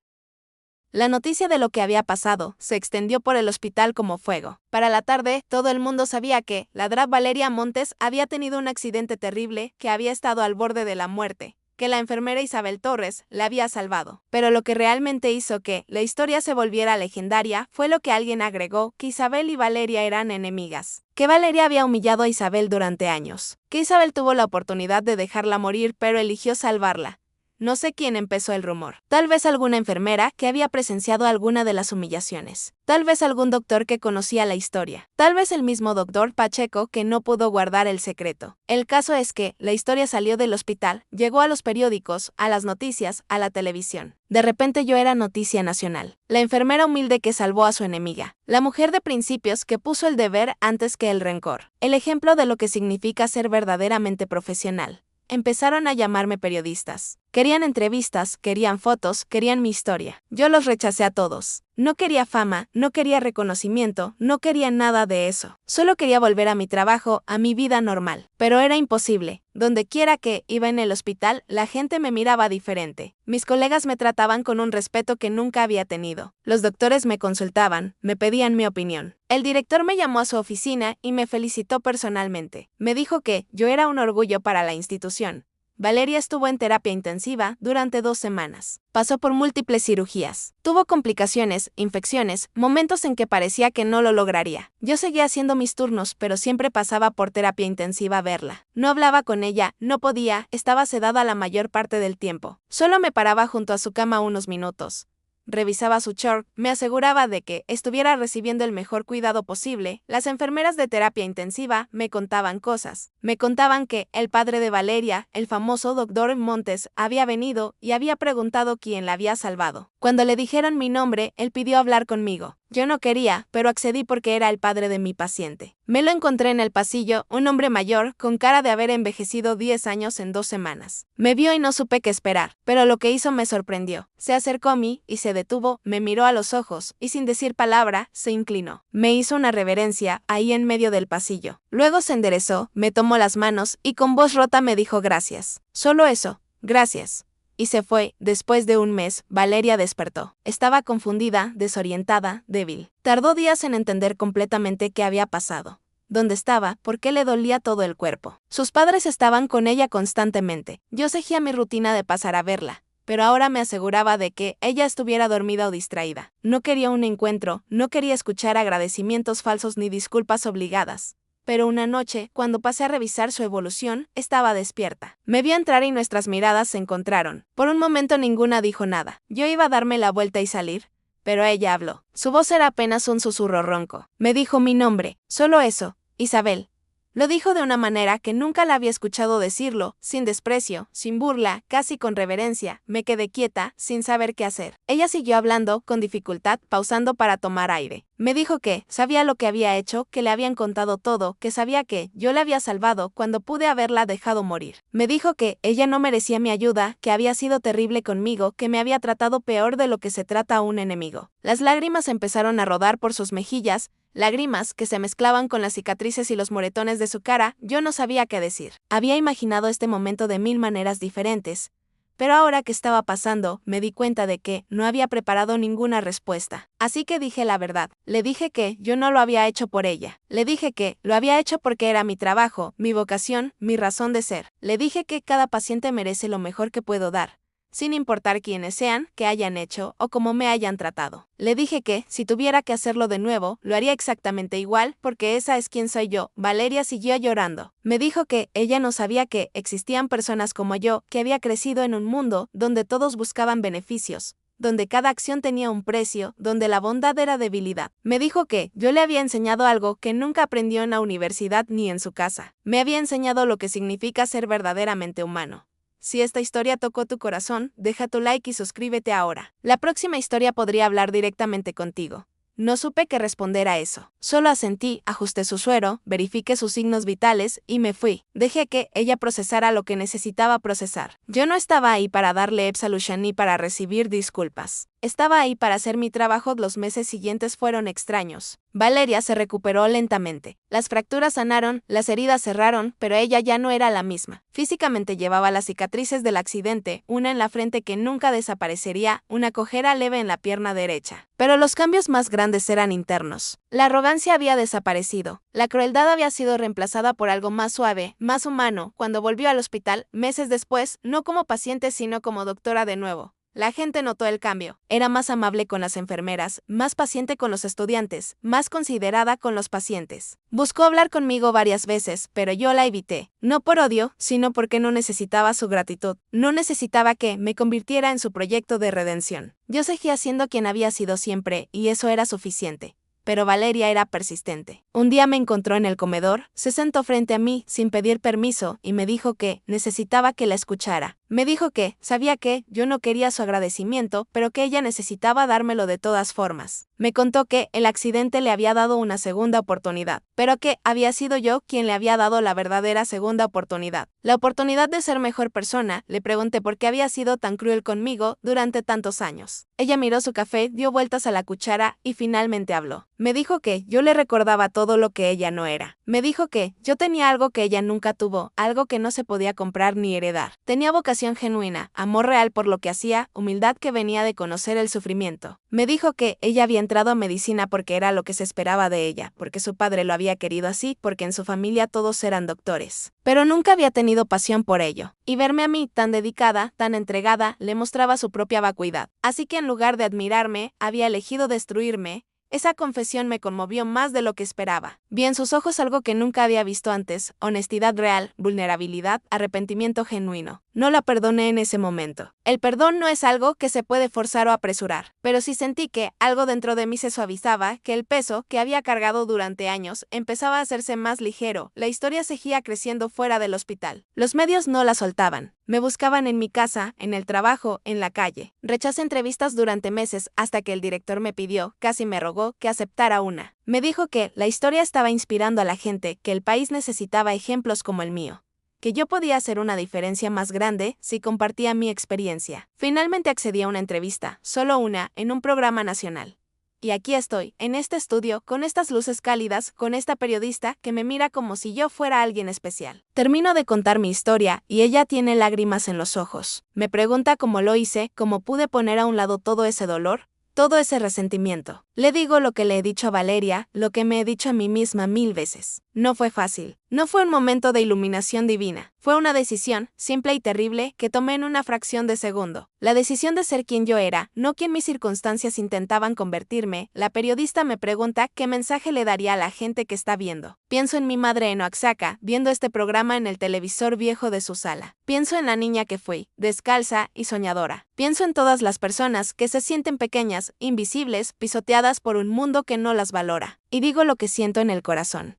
La noticia de lo que había pasado se extendió por el hospital como fuego. Para la tarde, todo el mundo sabía que la Dra. Valeria Montes había tenido un accidente terrible, que había estado al borde de la muerte, que la enfermera Isabel Torres la había salvado. Pero lo que realmente hizo que la historia se volviera legendaria fue lo que alguien agregó, que Isabel y Valeria eran enemigas. Que Valeria había humillado a Isabel durante años. Que Isabel tuvo la oportunidad de dejarla morir pero eligió salvarla. No sé quién empezó el rumor. Tal vez alguna enfermera que había presenciado alguna de las humillaciones. Tal vez algún doctor que conocía la historia. Tal vez el mismo doctor Pacheco que no pudo guardar el secreto. El caso es que la historia salió del hospital, llegó a los periódicos, a las noticias, a la televisión. De repente yo era noticia nacional. La enfermera humilde que salvó a su enemiga. La mujer de principios que puso el deber antes que el rencor. El ejemplo de lo que significa ser verdaderamente profesional. Empezaron a llamarme periodistas. Querían entrevistas, querían fotos, querían mi historia. Yo los rechacé a todos. No quería fama, no quería reconocimiento, no quería nada de eso. Solo quería volver a mi trabajo, a mi vida normal. Pero era imposible. Donde quiera que iba en el hospital, la gente me miraba diferente. Mis colegas me trataban con un respeto que nunca había tenido. Los doctores me consultaban, me pedían mi opinión. El director me llamó a su oficina y me felicitó personalmente. Me dijo que yo era un orgullo para la institución. Valeria estuvo en terapia intensiva durante 2 semanas. Pasó por múltiples cirugías. Tuvo complicaciones, infecciones, momentos en que parecía que no lo lograría. Yo seguía haciendo mis turnos, pero siempre pasaba por terapia intensiva a verla. No hablaba con ella, no podía, estaba sedada la mayor parte del tiempo. Solo me paraba junto a su cama unos minutos. Revisaba su chart, me aseguraba de que estuviera recibiendo el mejor cuidado posible. Las enfermeras de terapia intensiva me contaban cosas. Me contaban que el padre de Valeria, el famoso doctor Montes, había venido y había preguntado quién la había salvado. Cuando le dijeron mi nombre, él pidió hablar conmigo. Yo no quería, pero accedí porque era el padre de mi paciente. Me lo encontré en el pasillo, un hombre mayor, con cara de haber envejecido 10 años en 2 semanas. Me vio y no supe qué esperar, pero lo que hizo me sorprendió. Se acercó a mí y se detuvo, me miró a los ojos, y sin decir palabra, se inclinó. Me hizo una reverencia, ahí en medio del pasillo. Luego se enderezó, me tomó las manos, y con voz rota me dijo gracias. Solo eso, gracias. Y se fue. Después de un mes, Valeria despertó. Estaba confundida, desorientada, débil. Tardó días en entender completamente qué había pasado. ¿Dónde estaba? ¿Por qué le dolía todo el cuerpo? Sus padres estaban con ella constantemente. Yo seguía mi rutina de pasar a verla. pero ahora me aseguraba de que ella estuviera dormida o distraída. No quería un encuentro, no quería escuchar agradecimientos falsos ni disculpas obligadas. Pero una noche, cuando pasé a revisar su evolución, estaba despierta. Me vio entrar y nuestras miradas se encontraron. Por un momento ninguna dijo nada. Yo iba a darme la vuelta y salir, pero ella habló. Su voz era apenas un susurro ronco. Me dijo mi nombre, solo eso, Isabel. Lo dijo de una manera que nunca la había escuchado decirlo, sin desprecio, sin burla, casi con reverencia. Me quedé quieta, sin saber qué hacer. Ella siguió hablando, con dificultad, pausando para tomar aire. Me dijo que sabía lo que había hecho, que le habían contado todo, que sabía que yo le había salvado cuando pude haberla dejado morir. Me dijo que ella no merecía mi ayuda, que había sido terrible conmigo, que me había tratado peor de lo que se trata a un enemigo. Las lágrimas empezaron a rodar por sus mejillas, lágrimas que se mezclaban con las cicatrices y los moretones de su cara. Yo no sabía qué decir. Había imaginado este momento de 1000 maneras diferentes, pero ahora que estaba pasando, me di cuenta de que no había preparado ninguna respuesta. Así que dije la verdad. Le dije que yo no lo había hecho por ella. Le dije que lo había hecho porque era mi trabajo, mi vocación, mi razón de ser. Le dije que cada paciente merece lo mejor que puedo dar, sin importar quiénes sean, qué hayan hecho o cómo me hayan tratado. Le dije que, si tuviera que hacerlo de nuevo, lo haría exactamente igual, porque esa es quien soy yo. Valeria siguió llorando. Me dijo que ella no sabía que existían personas como yo, que había crecido en un mundo donde todos buscaban beneficios, donde cada acción tenía un precio, donde la bondad era debilidad. Me dijo que yo le había enseñado algo que nunca aprendió en la universidad ni en su casa. Me había enseñado lo que significa ser verdaderamente humano. Si esta historia tocó tu corazón, deja tu like y suscríbete ahora. La próxima historia podría hablar directamente contigo. No supe qué responder a eso. Solo asentí, ajusté su suero, verifiqué sus signos vitales y me fui. Dejé que ella procesara lo que necesitaba procesar. Yo no estaba ahí para darle absolution ni para recibir disculpas. Estaba ahí para hacer mi trabajo. Los meses siguientes fueron extraños. Valeria se recuperó lentamente. Las fracturas sanaron, las heridas cerraron, pero ella ya no era la misma. Físicamente llevaba las cicatrices del accidente, una en la frente que nunca desaparecería, una cojera leve en la pierna derecha. Pero los cambios más grandes eran internos. La arrogancia había desaparecido. La crueldad había sido reemplazada por algo más suave, más humano. Cuando volvió al hospital, meses después, no como paciente sino como doctora de nuevo, la gente notó el cambio. Era más amable con las enfermeras, más paciente con los estudiantes, más considerada con los pacientes. Buscó hablar conmigo varias veces, pero yo la evité. No por odio, sino porque no necesitaba su gratitud. No necesitaba que me convirtiera en su proyecto de redención. Yo seguía siendo quien había sido siempre, y eso era suficiente. Pero Valeria era persistente. Un día me encontró en el comedor, se sentó frente a mí sin pedir permiso y me dijo que necesitaba que la escuchara. Me dijo que sabía que yo no quería su agradecimiento, pero que ella necesitaba dármelo de todas formas. Me contó que el accidente le había dado una segunda oportunidad, pero que había sido yo quien le había dado la verdadera segunda oportunidad. La oportunidad de ser mejor persona. Le pregunté por qué había sido tan cruel conmigo durante tantos años. Ella miró su café, dio vueltas a la cuchara y finalmente habló. Me dijo que yo le recordaba todo lo que ella no era. Me dijo que yo tenía algo que ella nunca tuvo, algo que no se podía comprar ni heredar. Tenía vocación genuina, amor real por lo que hacía, humildad que venía de conocer el sufrimiento. Me dijo que ella había entrado a medicina porque era lo que se esperaba de ella, porque su padre lo había querido así, porque en su familia todos eran doctores. Pero nunca había tenido pasión por ello. Y verme a mí tan dedicada, tan entregada, le mostraba su propia vacuidad. Así que en lugar de admirarme, había elegido destruirme. Esa confesión me conmovió más de lo que esperaba. Vi en sus ojos algo que nunca había visto antes: honestidad real, vulnerabilidad, arrepentimiento genuino. No la perdoné en ese momento. El perdón no es algo que se puede forzar o apresurar, pero sí sentí que algo dentro de mí se suavizaba, que el peso que había cargado durante años empezaba a hacerse más ligero. La historia seguía creciendo fuera del hospital. Los medios no la soltaban. Me buscaban en mi casa, en el trabajo, en la calle. Rechacé entrevistas durante meses hasta que el director me pidió, casi me rogó, que aceptara una. Me dijo que la historia estaba inspirando a la gente, que el país necesitaba ejemplos como el mío, que yo podía hacer una diferencia más grande si compartía mi experiencia. Finalmente accedí a una entrevista, solo una, en un programa nacional. Y aquí estoy, en este estudio, con estas luces cálidas, con esta periodista que me mira como si yo fuera alguien especial. Termino de contar mi historia y ella tiene lágrimas en los ojos. Me pregunta cómo lo hice, cómo pude poner a un lado todo ese dolor, todo ese resentimiento. Le digo lo que le he dicho a Valeria, lo que me he dicho a mí misma 1000 veces. No fue fácil. No fue un momento de iluminación divina. Fue una decisión, simple y terrible, que tomé en una fracción de segundo. La decisión de ser quien yo era, no quien mis circunstancias intentaban convertirme. La periodista me pregunta qué mensaje le daría a la gente que está viendo. Pienso en mi madre en Oaxaca, viendo este programa en el televisor viejo de su sala. Pienso en la niña que fui, descalza y soñadora. Pienso en todas las personas que se sienten pequeñas, invisibles, pisoteadas por un mundo que no las valora. Y digo lo que siento en el corazón.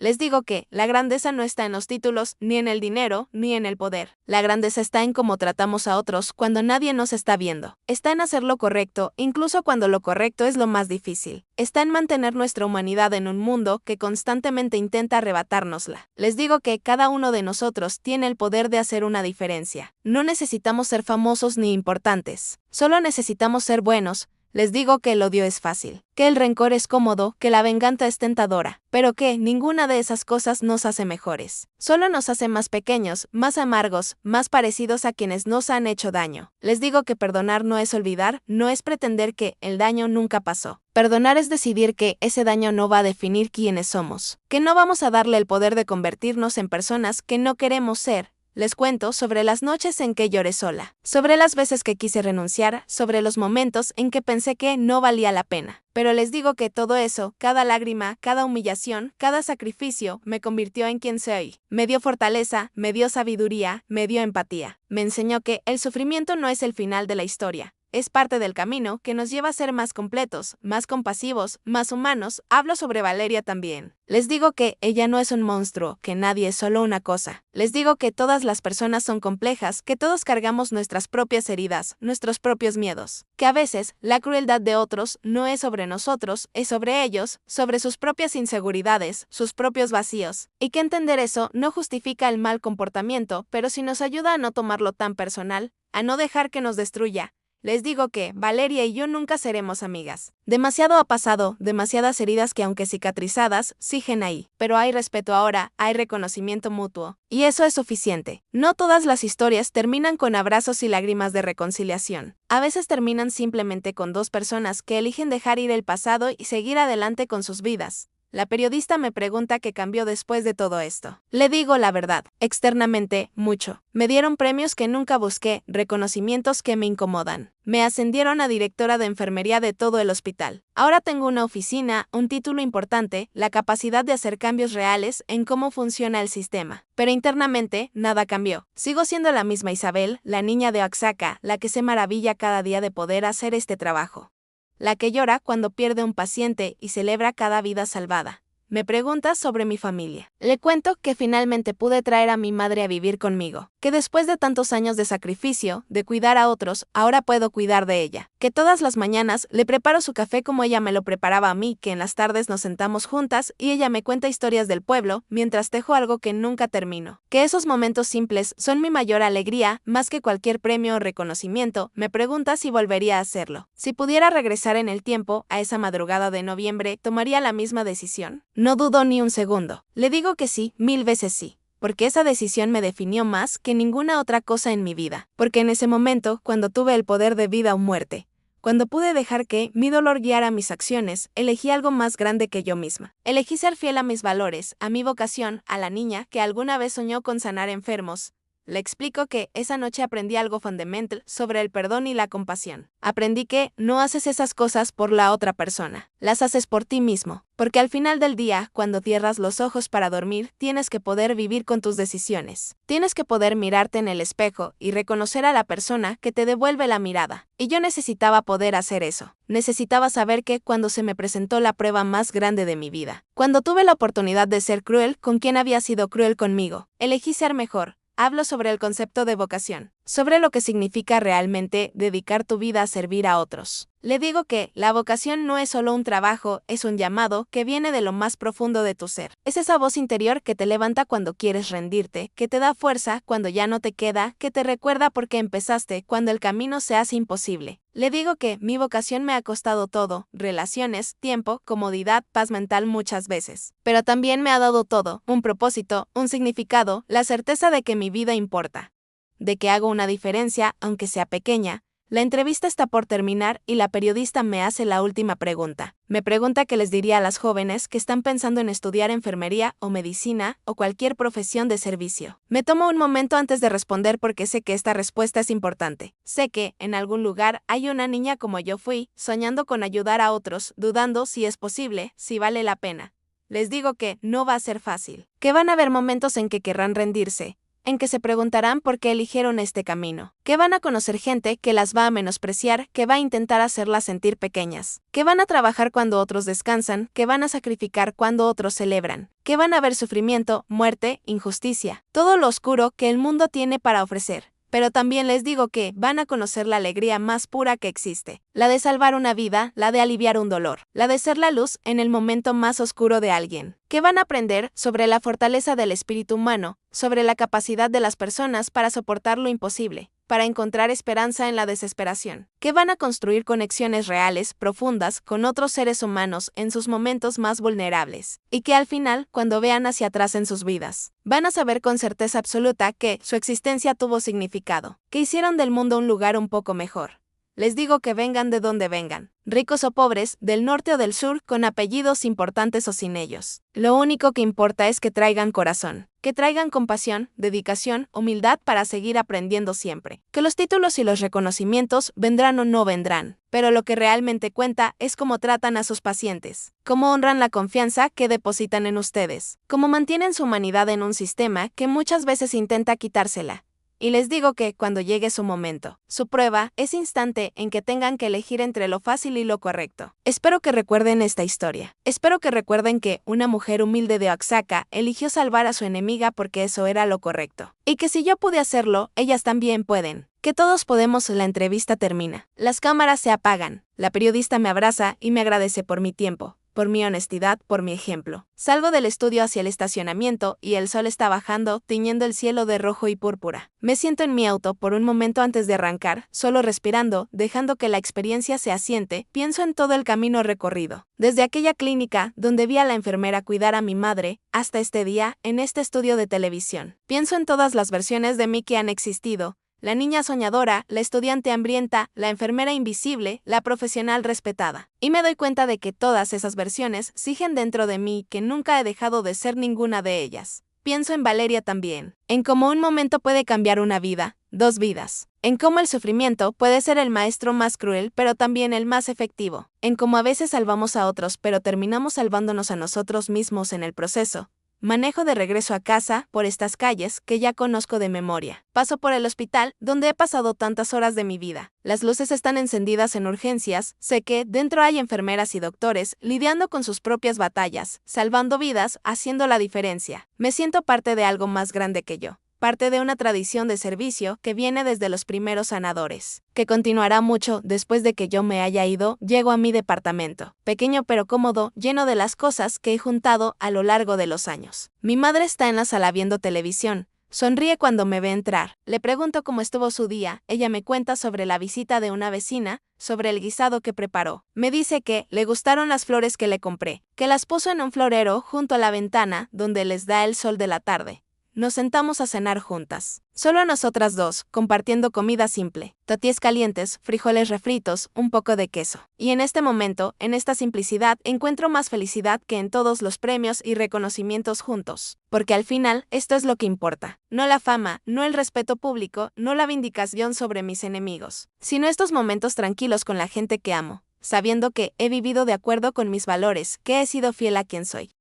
Les digo que la grandeza no está en los títulos, ni en el dinero, ni en el poder. La grandeza está en cómo tratamos a otros cuando nadie nos está viendo. Está en hacer lo correcto, incluso cuando lo correcto es lo más difícil. Está en mantener nuestra humanidad en un mundo que constantemente intenta arrebatárnosla. Les digo que cada uno de nosotros tiene el poder de hacer una diferencia. No necesitamos ser famosos ni importantes. Solo necesitamos ser buenos. Les digo que el odio es fácil, que el rencor es cómodo, que la venganza es tentadora, pero que ninguna de esas cosas nos hace mejores. Solo nos hace más pequeños, más amargos, más parecidos a quienes nos han hecho daño. Les digo que perdonar no es olvidar, no es pretender que el daño nunca pasó. Perdonar es decidir que ese daño no va a definir quiénes somos, que no vamos a darle el poder de convertirnos en personas que no queremos ser. Les cuento sobre las noches en que lloré sola, sobre las veces que quise renunciar, sobre los momentos en que pensé que no valía la pena. Pero les digo que todo eso, cada lágrima, cada humillación, cada sacrificio, me convirtió en quien soy. Me dio fortaleza, me dio sabiduría, me dio empatía. Me enseñó que el sufrimiento no es el final de la historia. Es parte del camino que nos lleva a ser más completos, más compasivos, más humanos. Hablo sobre Valeria también. Les digo que ella no es un monstruo, que nadie es solo una cosa. Les digo que todas las personas son complejas, que todos cargamos nuestras propias heridas, nuestros propios miedos. Que a veces, la crueldad de otros no es sobre nosotros, es sobre ellos, sobre sus propias inseguridades, sus propios vacíos. Y que entender eso no justifica el mal comportamiento, pero sí nos ayuda a no tomarlo tan personal, a no dejar que nos destruya. Les digo que Valeria y yo nunca seremos amigas. Demasiado ha pasado, demasiadas heridas que aunque cicatrizadas, siguen ahí. Pero hay respeto ahora, hay reconocimiento mutuo. Y eso es suficiente. No todas las historias terminan con abrazos y lágrimas de reconciliación. A veces terminan simplemente con dos personas que eligen dejar ir el pasado y seguir adelante con sus vidas. La periodista me pregunta qué cambió después de todo esto. Le digo la verdad, externamente, mucho. Me dieron premios que nunca busqué, reconocimientos que me incomodan. Me ascendieron a directora de enfermería de todo el hospital. Ahora tengo una oficina, un título importante, la capacidad de hacer cambios reales en cómo funciona el sistema. Pero internamente, nada cambió. Sigo siendo la misma Isabel, la niña de Oaxaca, la que se maravilla cada día de poder hacer este trabajo. La que llora cuando pierde un paciente y celebra cada vida salvada. Me pregunta sobre mi familia. Le cuento que finalmente pude traer a mi madre a vivir conmigo, que después de tantos años de sacrificio, de cuidar a otros, ahora puedo cuidar de ella, que todas las mañanas le preparo su café como ella me lo preparaba a mí, que en las tardes nos sentamos juntas y ella me cuenta historias del pueblo mientras tejo algo que nunca termino, que esos momentos simples son mi mayor alegría, más que cualquier premio o reconocimiento. Me pregunta si volvería a hacerlo. Si pudiera regresar en el tiempo, a esa madrugada de noviembre, ¿tomaría la misma decisión? No dudo ni un segundo. Le digo que sí, 1000 veces sí. Porque esa decisión me definió más que ninguna otra cosa en mi vida. Porque en ese momento, cuando tuve el poder de vida o muerte, cuando pude dejar que mi dolor guiara mis acciones, elegí algo más grande que yo misma. Elegí ser fiel a mis valores, a mi vocación, a la niña que alguna vez soñó con sanar enfermos. Le explico que esa noche aprendí algo fundamental sobre el perdón y la compasión. Aprendí que no haces esas cosas por la otra persona, las haces por ti mismo. Porque al final del día, cuando cierras los ojos para dormir, tienes que poder vivir con tus decisiones. Tienes que poder mirarte en el espejo y reconocer a la persona que te devuelve la mirada. Y yo necesitaba poder hacer eso. Necesitaba saber que cuando se me presentó la prueba más grande de mi vida, cuando tuve la oportunidad de ser cruel con quien había sido cruel conmigo, elegí ser mejor. Hablo sobre el concepto de vocación, sobre lo que significa realmente dedicar tu vida a servir a otros. Le digo que la vocación no es solo un trabajo, es un llamado que viene de lo más profundo de tu ser. Es esa voz interior que te levanta cuando quieres rendirte, que te da fuerza cuando ya no te queda, que te recuerda por qué empezaste cuando el camino se hace imposible. Le digo que mi vocación me ha costado todo, relaciones, tiempo, comodidad, paz mental muchas veces. Pero también me ha dado todo, un propósito, un significado, la certeza de que mi vida importa. De que hago una diferencia, aunque sea pequeña, La entrevista está por terminar y la periodista me hace la última pregunta. Me pregunta qué les diría a las jóvenes que están pensando en estudiar enfermería o medicina o cualquier profesión de servicio. Me tomo un momento antes de responder porque sé que esta respuesta es importante. Sé que, en algún lugar, hay una niña como yo fui, soñando con ayudar a otros, dudando si es posible, si vale la pena. Les digo que no va a ser fácil, que van a haber momentos en que querrán rendirse, en que se preguntarán por qué eligieron este camino, que van a conocer gente que las va a menospreciar, que va a intentar hacerlas sentir pequeñas, que van a trabajar cuando otros descansan, que van a sacrificar cuando otros celebran, que van a ver sufrimiento, muerte, injusticia, todo lo oscuro que el mundo tiene para ofrecer. Pero también les digo que van a conocer la alegría más pura que existe, la de salvar una vida, la de aliviar un dolor, la de ser la luz en el momento más oscuro de alguien, que van a aprender sobre la fortaleza del espíritu humano, sobre la capacidad de las personas para soportar lo imposible, para encontrar esperanza en la desesperación, que van a construir conexiones reales, profundas, con otros seres humanos en sus momentos más vulnerables, y que al final, cuando vean hacia atrás en sus vidas, van a saber con certeza absoluta que su existencia tuvo significado, que hicieron del mundo un lugar un poco mejor. Les digo que vengan de donde vengan, ricos o pobres, del norte o del sur, con apellidos importantes o sin ellos. Lo único que importa es que traigan corazón, que traigan compasión, dedicación, humildad para seguir aprendiendo siempre. Que los títulos y los reconocimientos vendrán o no vendrán, pero lo que realmente cuenta es cómo tratan a sus pacientes, cómo honran la confianza que depositan en ustedes, cómo mantienen su humanidad en un sistema que muchas veces intenta quitársela. Y les digo que, cuando llegue su momento, su prueba, ese instante en que tengan que elegir entre lo fácil y lo correcto. Espero que recuerden esta historia. Espero que recuerden que una mujer humilde de Oaxaca eligió salvar a su enemiga porque eso era lo correcto. Y que si yo pude hacerlo, ellas también pueden. Que todos podemos. La entrevista termina. Las cámaras se apagan. La periodista me abraza y me agradece por mi tiempo, por mi honestidad, por mi ejemplo. Salgo del estudio hacia el estacionamiento y el sol está bajando, tiñendo el cielo de rojo y púrpura. Me siento en mi auto por un momento antes de arrancar, solo respirando, dejando que la experiencia se asiente. Pienso en todo el camino recorrido. Desde aquella clínica, donde vi a la enfermera cuidar a mi madre, hasta este día, en este estudio de televisión. Pienso en todas las versiones de mí que han existido. La niña soñadora, la estudiante hambrienta, la enfermera invisible, la profesional respetada. Y me doy cuenta de que todas esas versiones siguen dentro de mí, que nunca he dejado de ser ninguna de ellas. Pienso en Valeria también, en cómo un momento puede cambiar una vida, dos vidas, en cómo el sufrimiento puede ser el maestro más cruel pero también el más efectivo, en cómo a veces salvamos a otros pero terminamos salvándonos a nosotros mismos en el proceso. Manejo de regreso a casa, por estas calles que ya conozco de memoria. Paso por el hospital, donde he pasado tantas horas de mi vida. Las luces están encendidas en urgencias, sé que dentro hay enfermeras y doctores lidiando con sus propias batallas, salvando vidas, haciendo la diferencia. Me siento parte de algo más grande que yo. Parte de una tradición de servicio que viene desde los primeros sanadores, que continuará mucho después de que yo me haya ido. Llego a mi departamento, pequeño pero cómodo, lleno de las cosas que he juntado a lo largo de los años. Mi madre está en la sala viendo televisión. Sonríe cuando me ve entrar. Le pregunto cómo estuvo su día. Ella me cuenta sobre la visita de una vecina, sobre el guisado que preparó. Me dice que le gustaron las flores que le compré, que las puso en un florero junto a la ventana donde les da el sol de la tarde. Nos sentamos a cenar juntas, solo nosotras dos, compartiendo comida simple, tortillas calientes, frijoles refritos, un poco de queso. Y en este momento, en esta simplicidad, encuentro más felicidad que en todos los premios y reconocimientos juntos. Porque al final, esto es lo que importa. No la fama, no el respeto público, no la vindicación sobre mis enemigos, sino estos momentos tranquilos con la gente que amo, sabiendo que he vivido de acuerdo con mis valores, que he sido fiel a quien soy.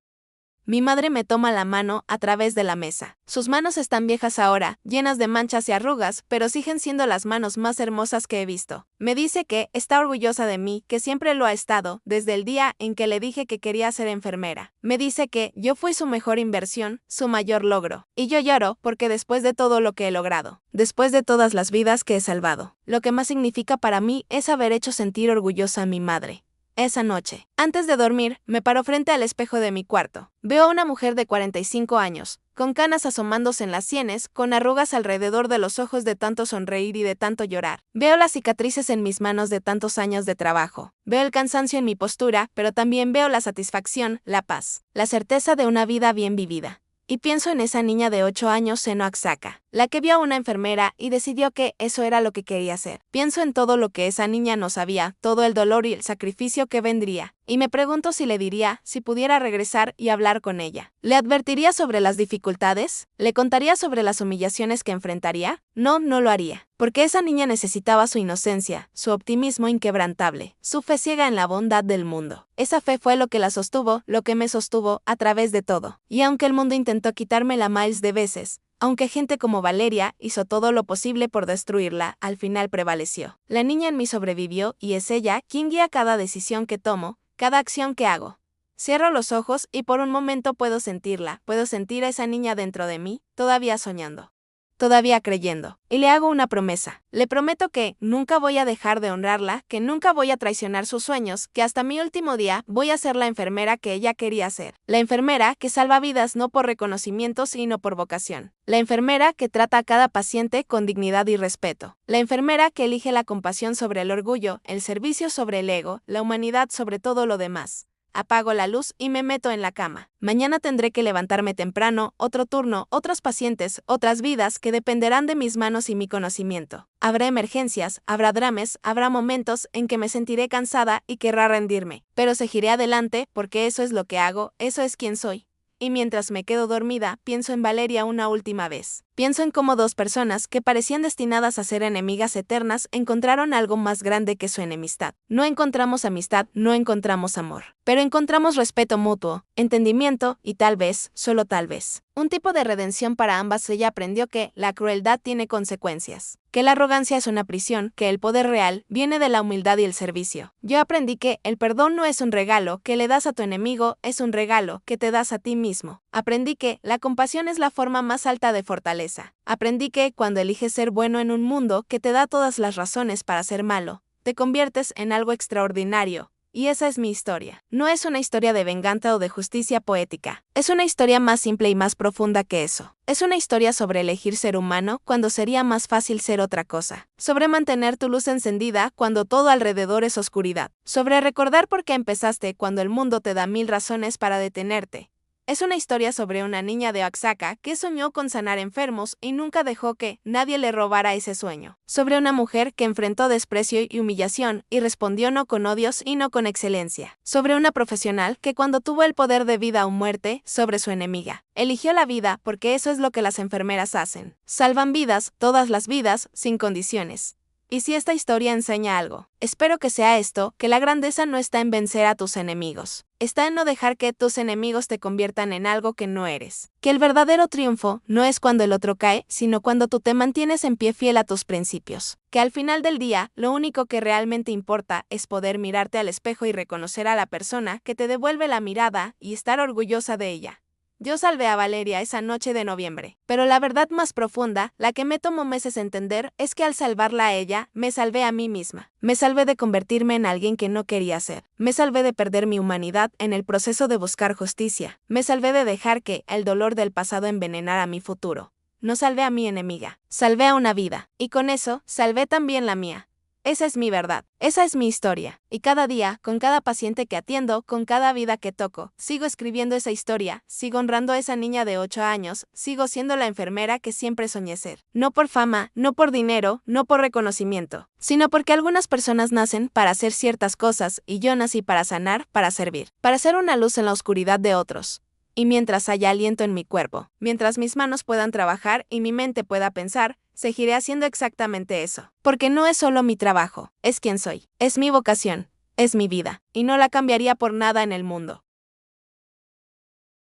Mi madre me toma la mano a través de la mesa. Sus manos están viejas ahora, llenas de manchas y arrugas, pero siguen siendo las manos más hermosas que he visto. Me dice que está orgullosa de mí, que siempre lo ha estado, desde el día en que le dije que quería ser enfermera. Me dice que yo fui su mejor inversión, su mayor logro. Y yo lloro porque después de todo lo que he logrado, después de todas las vidas que he salvado, lo que más significa para mí es haber hecho sentir orgullosa a mi madre. Esa noche, antes de dormir, me paro frente al espejo de mi cuarto. Veo a una mujer de 45 años, con canas asomándose en las sienes, con arrugas alrededor de los ojos de tanto sonreír y de tanto llorar. Veo las cicatrices en mis manos de tantos años de trabajo. Veo el cansancio en mi postura, pero también veo la satisfacción, la paz, la certeza de una vida bien vivida. Y pienso en esa niña de 8 años en Oaxaca, la que vio a una enfermera y decidió que eso era lo que quería hacer. Pienso en todo lo que esa niña no sabía, todo el dolor y el sacrificio que vendría, y me pregunto si le diría, si pudiera regresar y hablar con ella. ¿Le advertiría sobre las dificultades? ¿Le contaría sobre las humillaciones que enfrentaría? No, no lo haría, porque esa niña necesitaba su inocencia, su optimismo inquebrantable, su fe ciega en la bondad del mundo. Esa fe fue lo que la sostuvo, lo que me sostuvo, a través de todo. Y aunque el mundo intentó quitármela miles de veces, aunque gente como Valeria hizo todo lo posible por destruirla, al final prevaleció. La niña en mí sobrevivió y es ella quien guía cada decisión que tomo, cada acción que hago. Cierro los ojos y por un momento puedo sentirla, puedo sentir a esa niña dentro de mí, todavía soñando, todavía creyendo. Y le hago una promesa. Le prometo que nunca voy a dejar de honrarla, que nunca voy a traicionar sus sueños, que hasta mi último día voy a ser la enfermera que ella quería ser. La enfermera que salva vidas no por reconocimiento sino por vocación. La enfermera que trata a cada paciente con dignidad y respeto. La enfermera que elige la compasión sobre el orgullo, el servicio sobre el ego, la humanidad sobre todo lo demás. Apago la luz y me meto en la cama. Mañana tendré que levantarme temprano, otro turno, otros pacientes, otras vidas que dependerán de mis manos y mi conocimiento. Habrá emergencias, habrá dramas, habrá momentos en que me sentiré cansada y querrá rendirme, pero seguiré adelante porque eso es lo que hago, eso es quien soy. Y mientras me quedo dormida, pienso en Valeria una última vez. Pienso en cómo dos personas que parecían destinadas a ser enemigas eternas encontraron algo más grande que su enemistad. No encontramos amistad, no encontramos amor, pero encontramos respeto mutuo, entendimiento y tal vez, solo tal vez, un tipo de redención para ambas. Ella aprendió que la crueldad tiene consecuencias, que la arrogancia es una prisión, que el poder real viene de la humildad y el servicio. Yo aprendí que el perdón no es un regalo que le das a tu enemigo, es un regalo que te das a ti mismo. Aprendí que la compasión es la forma más alta de fortaleza. Aprendí que cuando eliges ser bueno en un mundo que te da todas las razones para ser malo, te conviertes en algo extraordinario. Y esa es mi historia. No es una historia de venganza o de justicia poética. Es una historia más simple y más profunda que eso. Es una historia sobre elegir ser humano cuando sería más fácil ser otra cosa. Sobre mantener tu luz encendida cuando todo alrededor es oscuridad. Sobre recordar por qué empezaste cuando el mundo te da 1000 razones para detenerte. Es una historia sobre una niña de Oaxaca que soñó con sanar enfermos y nunca dejó que nadie le robara ese sueño. Sobre una mujer que enfrentó desprecio y humillación y respondió no con odios y no con excelencia. Sobre una profesional que cuando tuvo el poder de vida o muerte sobre su enemiga, eligió la vida porque eso es lo que las enfermeras hacen. Salvan vidas, todas las vidas, sin condiciones. Y si esta historia enseña algo, espero que sea esto, que la grandeza no está en vencer a tus enemigos. Está en no dejar que tus enemigos te conviertan en algo que no eres. Que el verdadero triunfo no es cuando el otro cae, sino cuando tú te mantienes en pie fiel a tus principios. Que al final del día, lo único que realmente importa es poder mirarte al espejo y reconocer a la persona que te devuelve la mirada y estar orgullosa de ella. Yo salvé a Valeria esa noche de noviembre, pero la verdad más profunda, la que me tomó meses entender, es que al salvarla a ella, me salvé a mí misma. Me salvé de convertirme en alguien que no quería ser. Me salvé de perder mi humanidad en el proceso de buscar justicia. Me salvé de dejar que el dolor del pasado envenenara mi futuro. No salvé a mi enemiga, salvé a una vida, y con eso, salvé también la mía. Esa es mi verdad, esa es mi historia, y cada día, con cada paciente que atiendo, con cada vida que toco, sigo escribiendo esa historia, sigo honrando a esa niña de 8 años, sigo siendo la enfermera que siempre soñé ser. No por fama, no por dinero, no por reconocimiento, sino porque algunas personas nacen para hacer ciertas cosas y yo nací para sanar, para servir, para ser una luz en la oscuridad de otros. Y mientras haya aliento en mi cuerpo, mientras mis manos puedan trabajar y mi mente pueda pensar, seguiré haciendo exactamente eso. Porque no es solo mi trabajo, es quien soy, es mi vocación, es mi vida, y no la cambiaría por nada en el mundo.